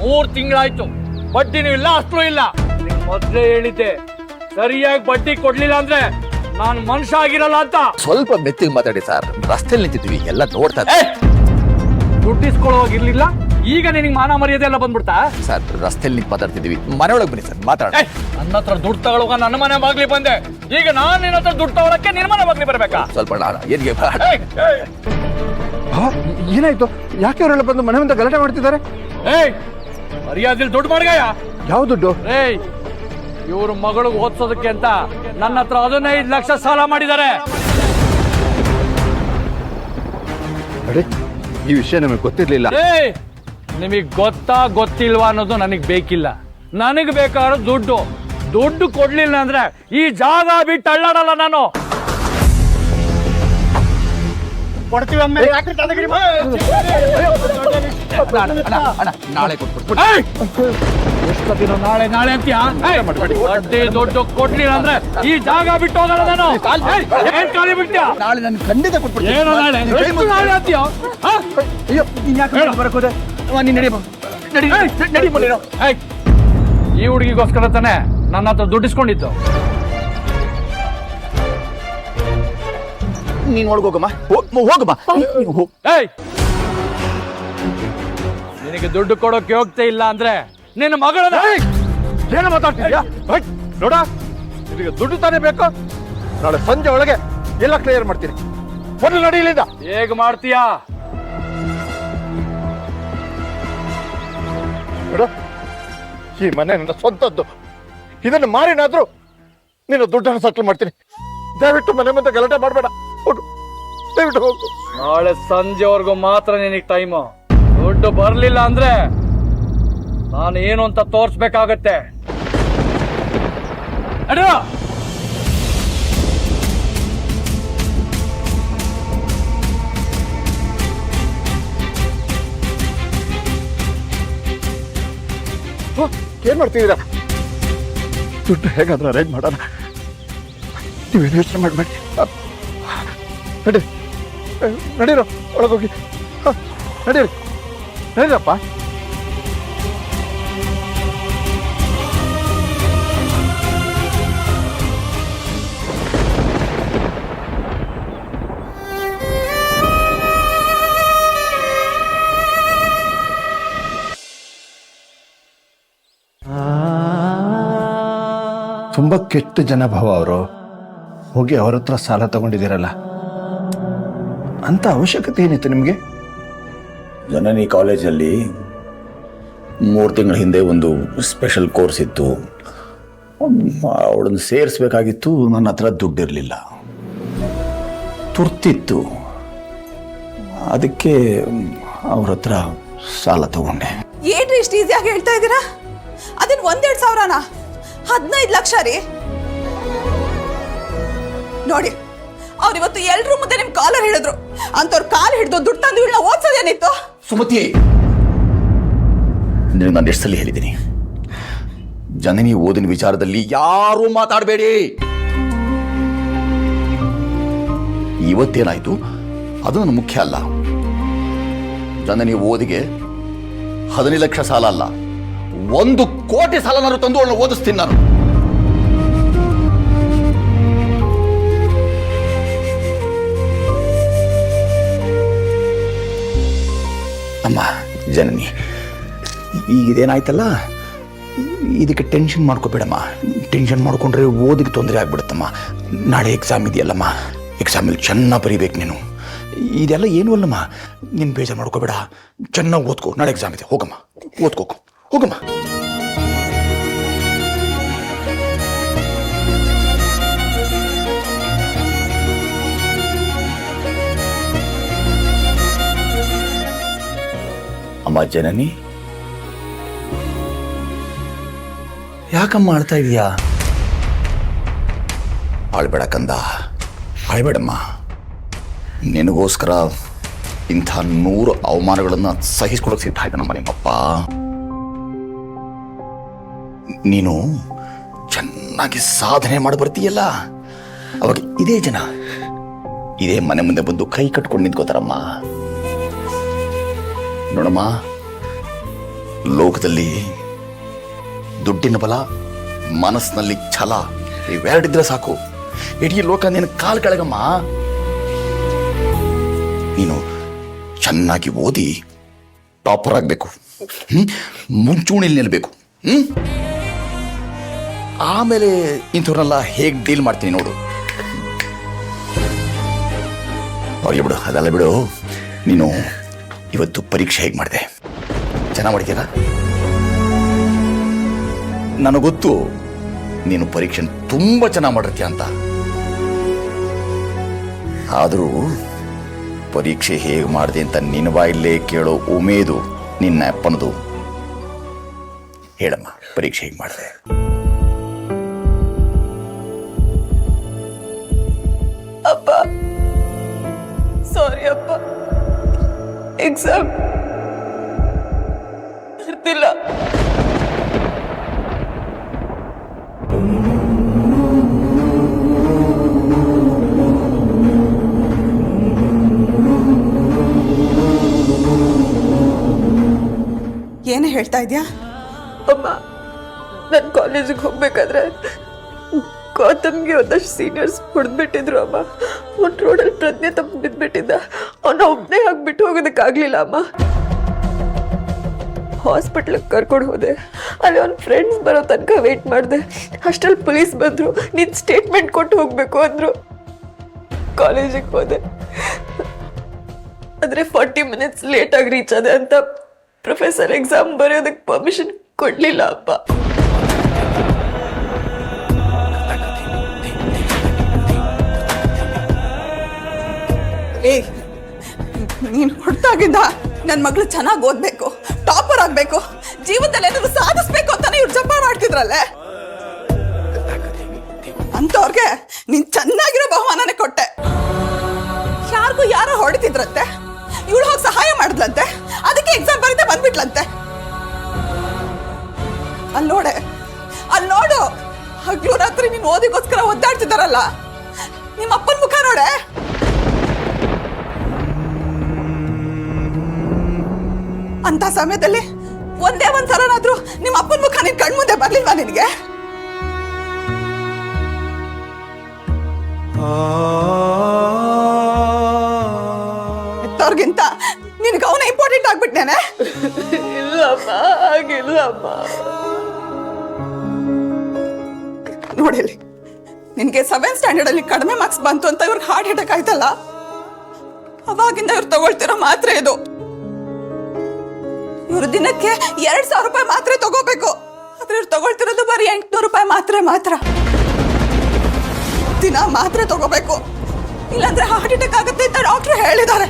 3 ತಿಂಗಳಾಯ್ತು, ಬಡ್ಡಿನೂ ಇಲ್ಲ, ಅಷ್ಟೂ ಇಲ್ಲ. ಮೊದ್ಲೇ ಹೇಳಿದ್ದೆ, ಸರಿಯಾಗಿ ಬಡ್ಡಿ ಕೊಡ್ಲಿಲ್ಲ ಅಂದ್ರೆ ನಾನು ಮನುಷ್ಯ ಆಗಿರಲ್ಲ ಅಂತ. ಸ್ವಲ್ಪ ಮೆತ್ತಿಗೆ ಮಾತಾಡಿ ಸರ್, ರಸ್ತೆಯಲ್ಲಿ ನಿಂತಿದ್ವಿ, ಎಲ್ಲ ನೋಡ್ತಾ ದುಡ್ಡಿಸ್ಕೊಳ್ಳೋಗಿರ್ಲಿಲ್ಲ, ಈಗ ನಿನಗೆ ಮಾನ ಮರ್ಯಾದೆ ಎಲ್ಲ ಬಂದ್ಬಿಡ್ತಾ? ಸರ್ ರಸ್ತೆಯಲ್ಲಿ ನಿಂತು ಮಾತಾಡ್ತಿದ್ವಿ, ಮನೆಯೊಳಗೆ ಬನ್ನಿ ಸರ್ ಮಾತಾಡ. ನನ್ನ ಹತ್ರ ದುಡ್ಡು ತಗೊಳುವಾಗ ನನ್ನ ಮನೆ ಬಾಗ್ಲಿ ಬಂದೆ, ಈಗ ನಾನು ನಿನ್ನ ಹತ್ರ ದುಡ್ಡು ತಗೊಳಕ್ಕೆ ನಿನ್ನ ಮನೆ ಬಾಗ್ಲಿ ಬರ್ಬೇಕಾ? ಸ್ವಲ್ಪ ಏನಿಗೆ ಏನಾಯ್ತು? ಯಾಕೆ ಅವರೆಲ್ಲ ಬಂದು ಮನೆ ಮುಂದೆ ಗಲಾಟೆ ಮಾಡ್ತಿದ್ದಾರೆ? ಮರ್ಯಾದಿಲ್ ದುಡ್ಡು ಮಾಡ್ಗಯ್ಯ. ಯಾವ ದುಡ್ಡು? ಇವ್ರ ಮಗಳಿಗೆ ಓದ್ಸೋದಕ್ಕೆ ಅಂತ ನನ್ನ ಹತ್ರ 15 ಲಕ್ಷ ಸಾಲ ಮಾಡಿದ್ದಾರೆ. ಈ ವಿಷಯ ನಮಗೆ ಗೊತ್ತಿರ್ಲಿಲ್ಲ. ನಿಮಗ್ ಗೊತ್ತಿಲ್ವಾ ಅನ್ನೋದು ನನಗ್ ಬೇಕಿಲ್ಲ. ನನಗ್ ಬೇಕಾದ್ರೂ ದುಡ್ಡು ಕೊಡ್ಲಿಲ್ಲ ಅಂದ್ರೆ ಈ ಜಾಗ ಬಿಟ್ಟು ಅಳ್ಳಾಡಲ್ಲ ನಾನು. ನಾಳೆ ಕೊಟ್ಬಿಟ್ಟು ಎಷ್ಟು ದಿನ ನಾಳೆ ಅಂತೀಯಾ? ಬಡ್ಡಿ ದುಡ್ಡು ಕೊಡ್ಲಿಲ್ಲ ಅಂದ್ರೆ ಈ ಜಾಗ ಬಿಟ್ಟು ಹೋಗಲ್ಲ ನಾನು. ಏನ್ ಖಾಲಿ ಬಿಡ್ತೀಯಾ? ನಾಳೆ ನಾನು ಖಂಡಿತ ಕೊಟ್ಬಿಡ್ತೀನಿ. ಏನೋ ನಾಳೆ ನಾಳೆ ಅಂತೀಯಾ? ಈ ಹುಡುಗಿಗೋಸ್ಕರ ತಾನೆ ನನ್ನ ಹತ್ರ ದುಡ್ಡಿಸ್ಕೊಂಡಿದ್ದು. ನೀನ್ ಒಳಗೋಗಮ್ಮ, ಹೋಗಮ್ಮ. ನಿನಗೆ ದುಡ್ಡು ಕೊಡೋಕೆ ಹೋಗ್ತಾ ಇಲ್ಲ ಅಂದ್ರೆ ನಿನ್ನ ಮಗಳನ್ನ ಏನು ಮಾತಾಡ್ತಿದ್ಯಾ? ನೋಡ, ನಿನಗೆ ದುಡ್ಡು ತಾನೇ ಬೇಕು. ನಾಳೆ ಸಂಜೆ ಒಳಗೆ ಎಲ್ಲ ಕ್ಲಿಯರ್ ಮಾಡ್ತೀನಿ. ಮೊದಲು ನಡೀಲಿಂದ. ಹೇಗ್ ಮಾಡ್ತೀಯಾ? ನೋಡು, ಈ ಮನೆ ನನ್ನ ಸ್ವಂತದ್ದು. ಇದನ್ನು ಮಾರಿನಾದ್ರೂ ನೀನು ದುಡ್ಡನ್ನು ಸೆಟ್ಲ್ ಮಾಡ್ತೀನಿ. ದಯವಿಟ್ಟು ಮನೆ ಮುಂದೆ ಗಲಾಟೆ ಮಾಡಬೇಡ. ಹೋಗು, ದಯವಿಟ್ಟು ಹೋಗು. ನಾಳೆ ಸಂಜೆವರೆಗೂ ಮಾತ್ರ ನಿನಗೆ ಟೈಮು. ದುಡ್ಡು ಬರ್ಲಿಲ್ಲ ಅಂದ್ರೆ ನಾನು ಏನು ಅಂತ ತೋರ್ಸ್ಬೇಕಾಗತ್ತೆ. ಏನ್ ಮಾಡ್ತಿದ್ದೀರಾ? ದುಡ್ಡು ಹೇಗಾದ್ರೂ ಅರೇಂಜ್ ಮಾಡೋಣ. ನೀವೇನು ಯೋಚನೆ ಮಾಡಬೇಡಿ. ನಡೀರೋ, ಒಳಗೋಗಿ. ನಡೀರಪ್ಪ. ತುಂಬ ಕೆಟ್ಟ ಜನ ಭಾವ ಅವರು. ಹೋಗಿ ಅವ್ರ ಹತ್ರ ಸಾಲ ತಗೊಂಡಿದ್ದೀರಲ್ಲ, ಅಂತ ಅವಶ್ಯಕತೆ ಏನಿತ್ತು ನಿಮಗೆ? ಜನನಿ ಕಾಲೇಜಲ್ಲಿ 3 ತಿಂಗಳ ಹಿಂದೆ ಒಂದು ಸ್ಪೆಷಲ್ ಕೋರ್ಸ್ ಇತ್ತು. ಅವಳನ್ನು ಸೇರಿಸ್ಬೇಕಾಗಿತ್ತು. ನನ್ನ ಹತ್ರ ದುಡ್ಡಿರಲಿಲ್ಲ, ತುರ್ತಿತ್ತು. ಅದಕ್ಕೆ ಅವ್ರ ಹತ್ರ ಸಾಲ ತಗೊಂಡೆ. ಏನ್ರಿ ಇಷ್ಟು ಈಸಿಯಾಗಿ ಹೇಳ್ತಾ ಇದ್ದೀರಾ? ಅದನ್ನ 1-2 ಸಾವಿರನ 15 ಲಕ್ಷ ರೀ. ನೋಡಿ, ಅವ್ರಿವತ್ತು ಎಲ್ರೂ ಮುಂದೆ ನಿಮ್ ಕಾಲರ್ ಹೇಳಿದ್ರು. ಅಂತವ್ರ ಕಾಲ್ ಹಿಡಿದು ದುಡ್ಡು ತಂದು ಇವಳನ್ನ ಓದ್ಸೋದೇನಿತ್ತು? ಸುಮತಿ, ನಾನು ಎಷ್ಟು ಸಲ ಹೇಳಿದ್ದೀನಿ, ಜನನಿ ಓದಿನ ವಿಚಾರದಲ್ಲಿ ಯಾರೂ ಮಾತಾಡಬೇಡಿ. ಇವತ್ತೇನಾಯ್ತು ಅದು ನನ್ನ ಮುಖ್ಯ ಅಲ್ಲ. ಜನನಿ ಓದಿಗೆ 15 ಲಕ್ಷ ಸಾಲ ಅಲ್ಲ, 1 ಕೋಟಿ ಸಾಲನಾರು ತಂದು ಅವಳನ್ನ ಓದಿಸ್ತೀನಿ ನಾನು. ಅಮ್ಮ ಜನನಿ, ಈಗ ಇದೇನಾಯ್ತಲ್ಲ, ಇದಕ್ಕೆ ಟೆನ್ಷನ್ ಮಾಡ್ಕೋಬೇಡಮ್ಮ. ಟೆನ್ಷನ್ ಮಾಡ್ಕೊಂಡ್ರೆ ಓದಿಗೆ ತೊಂದರೆ ಆಗ್ಬಿಡುತ್ತಮ್ಮ. ನಾಳೆ ಎಕ್ಸಾಮ್ ಇದೆಯಲ್ಲಮ್ಮ, ಎಕ್ಸಾಮಲ್ಲಿ ಚೆನ್ನಾಗಿ ಬರೀಬೇಕು ನೀನು. ಇದೆಲ್ಲ ಏನೂ ಅಲ್ಲಮ್ಮ, ನೀನು ಬೇಜಾರು ಮಾಡ್ಕೋಬೇಡ. ಚೆನ್ನಾಗಿ ಓದ್ಕೋ, ನಾಳೆ ಎಕ್ಸಾಮ್ ಇದೆ. ಹೋಗಮ್ಮ, ಓದ್ಕೋ, ಹೋಗಮ್ಮ. ಅಮ್ಮ ಜನನಿ, ಯಾಕಮ್ಮ ಅಳ್ತಾ ಇದೀಯಾ? ಅಳ್ಬೇಡ ಕಂದ, ಅಳ್ಬೇಡಮ್ಮ. ನಿನಗೋಸ್ಕರ ಇಂಥ 100 ಅವಮಾನಗಳನ್ನು ಸಹಿಸ್ಕೊಳಕ್ಕೆ ಸಿಗ್ತಾ ಇದ್ದಾನಮ್ಮ ನಿಮ್ಮಪ್ಪ. ನೀನು ಚೆನ್ನಾಗಿ ಸಾಧನೆ ಮಾಡಿ ಬರ್ತೀಯಲ್ಲ, ಅವಾಗ ಇದೇ ಜನ ಇದೇ ಮನೆ ಮುಂದೆ ಬಂದು ಕೈ ಕಟ್ಕೊಂಡು ನಿಂತ್ಕೋತಾರಮ್ಮ. ನೋಡಮ್ಮ, ಲೋಕದಲ್ಲಿ ದುಡ್ಡಿನ ಬಲ, ಮನಸ್ಸಿನಲ್ಲಿ ಛಲ ಇವೆರಡಿದ್ರೆ ಸಾಕು, ಇಡೀ ಲೋಕ ನಿನ್ನ ಕಾಲ್ ಕೆಳಗಮ್ಮ. ನೀನು ಚೆನ್ನಾಗಿ ಓದಿ ಟಾಪರ್ ಆಗಬೇಕು, ಮುಂಚೂಣಿಲಿ ನಿಲ್ಬೇಕು. ಆಮೇಲೆ ಇಂಥವ್ರನ್ನೆಲ್ಲ ಹೇಗೆ ಡೀಲ್ ಮಾಡ್ತೀನಿ ನೋಡು. ಹೋಗ್ಲಿ ಬಿಡು, ಅದೆಲ್ಲ ಬಿಡು. ನೀನು ಇವತ್ತು ಪರೀಕ್ಷೆ ಹೇಗೆ ಮಾಡಿದೆ? ಚೆನ್ನಾಗಿ ಮಾಡಿದ್ಯಲ್ಲ? ನನಗೊತ್ತು ನೀನು ಪರೀಕ್ಷೆ ತುಂಬ ಚೆನ್ನಾಗಿ ಮಾಡಿರ್ತೀಯ ಅಂತ. ಆದರೂ ಪರೀಕ್ಷೆ ಹೇಗೆ ಮಾಡಿದೆ ಅಂತ ನಿನ್ನ ಬಾಯಲ್ಲೇ ಕೇಳೋ ಉಮೇದು ನಿನ್ನ ಅಪ್ಪನದು. ಹೇಳಮ್ಮ, ಪರೀಕ್ಷೆ ಹೇಗೆ ಮಾಡಿದೆ? ಅಪ್ಪ, ಸಾರಿ ಅಪ್ಪ, ಎಕ್ಸಾಮ್ ಬರ್ತಿಲ್ಲ. ಏನೇ ಹೇಳ್ತಾ ಇದ್ಯಾ? ಅಮ್ಮ, ನಾನು ಕಾಲೇಜಿಗೆ ಹೋಗ್ಬೇಕಾದ್ರೆ ಗೌತಮ್ಗೆ ಒಂದಷ್ಟು ಸೀನಿಯರ್ಸ್ ಹೊಡೆದ್ಬಿಟ್ಟಿದ್ರು ಅಮ್ಮ. ಒಂದು ರೋಡಲ್ಲಿ ಪ್ರಜ್ಞೆ ತಪ್ಪು ಬಿದ್ದುಬಿಟ್ಟಿದ್ದ. ಅವನ ಒಬ್ಬನೇ ಹಾಕ್ಬಿಟ್ಟು ಹೋಗೋದಕ್ಕಾಗಲಿಲ್ಲ ಅಮ್ಮ. ಹಾಸ್ಪಿಟ್ಲಿಗೆ ಕರ್ಕೊಂಡು ಹೋದೆ. ಅಲ್ಲಿ ಅವ್ನ ಫ್ರೆಂಡ್ಸ್ ಬರೋ ತನಕ ವೆಯ್ಟ್ ಮಾಡಿದೆ. ಅಷ್ಟರಲ್ಲಿ ಪೊಲೀಸ್ ಬಂದರು. ನೀನು ಸ್ಟೇಟ್ಮೆಂಟ್ ಕೊಟ್ಟು ಹೋಗಬೇಕು ಅಂದರು. ಕಾಲೇಜಿಗೆ ಹೋದೆ. ಆದರೆ 40 ಮಿನಿಟ್ಸ್ ಲೇಟಾಗಿ ರೀಚ್ ಆದೆ ಅಂತ ಪ್ರೊಫೆಸರ್ ಎಕ್ಸಾಮ್ ಬರೆಯೋದಕ್ಕೆ ಪರ್ಮಿಷನ್ ಕೊಡಲಿಲ್ಲ ಅಪ್ಪ. ನೀನು ಹುಡ್ತಾಗಿಂದ ನನ್ನ ಮಗಳು ಚೆನ್ನಾಗಿ ಓದ್ಬೇಕು, ಟಾಪರ್ ಆಗ್ಬೇಕು, ಜೀವನದಲ್ಲಿ ಏನಾದ್ರು ಸಾಧಿಸ್ಬೇಕು ಅಂತಾನೆ ಇವ್ರು ಜಪ ಮಾಡ್ತಿದ್ರಲ್ಲೇ. ಅಂತವ್ರಿಗೆ ನೀನ್ ಚೆನ್ನಾಗಿರೋ ಬಹುಮಾನನೇ ಕೊಟ್ಟೆ. ಯಾರಿಗೂ ಯಾರೋ ಹೊಡಿತಿದ್ರಂತೆ, ಇವಳು ಹೋಗಿ ಸಹಾಯ ಮಾಡಿದ್ಲಂತೆ, ಅದಕ್ಕೆ ಎಕ್ಸಾಮ್ ಬರೀತೆ ಬಂದ್ಬಿಟ್ಲಂತೆ. ಅಲ್ಲಿ ನೋಡು, ಹಗ್ಲು ರಾತ್ರಿ ನೀನ್ ಓದಿಗೋಸ್ಕರ ಒದ್ದಾಡ್ತಿದ್ದಾರಲ್ಲ, ನಿಮ್ಮ ಅಪ್ಪನ ಮುಖ ನೋಡೆ. ಅಂತ ಸಮಯದಲ್ಲಿ ಒಂದೇ ಒಂದ್ಸಲನಾದ್ರೂ ನಿಮ್ಮ ಅಪ್ಪನ ಮುಖ ನಿನ್ ಕಣ್ಮುಂದೆ ಬರ್ಲಿಲ್ವಾ ನಿನಗೆ? ಎತ್ತವ್ರಿಗಿಂತ ನಿನ್ಗೆ ಅವನ ಇಂಪಾರ್ಟೆಂಟ್ ಆಗ್ಬಿಟ್ಟೇನೆ. ಇಲ್ಲಮ್ಮ, ಹಾಗಿಲ್ಲಮ್ಮ. ನೋಡಿಲ್ಲಿ, ನಿನ್ಗೆ 7th ಸ್ಟ್ಯಾಂಡರ್ಡ್ ಅಲ್ಲಿ ಕಡಿಮೆ ಮಾರ್ಕ್ಸ್ ಬಂತು ಅಂತ ಇವ್ರಿಗೆ ಹಾರ್ಟ್ ಅಟ್ಯಾಕ್ ಆಯ್ತಲ್ಲ, ಅವಾಗಿಂದ ಇವ್ರು ತಗೊಳ್ತಿರೋ ಮಾತ್ರೆ ಇದು. ಇವ್ರು ದಿನಕ್ಕೆ 2,000 ರೂಪಾಯಿ ಮಾತ್ರೆ ತಗೋಬೇಕು. ಆದ್ರೆ ಇವ್ರು ತಗೊಳ್ತಿರೋದು ಬರೀ 800 ರೂಪಾಯಿ ಮಾತ್ರ. ದಿನ ಮಾತ್ರೆ ತಗೋಬೇಕು, ಇಲ್ಲಾಂದ್ರೆ ಹಾರ್ಟ್ ಅಟ್ಯಾಕ್ ಆಗುತ್ತೆ ಅಂತ ಡಾಕ್ಟರ್ ಹೇಳಿದ್ದಾರೆ.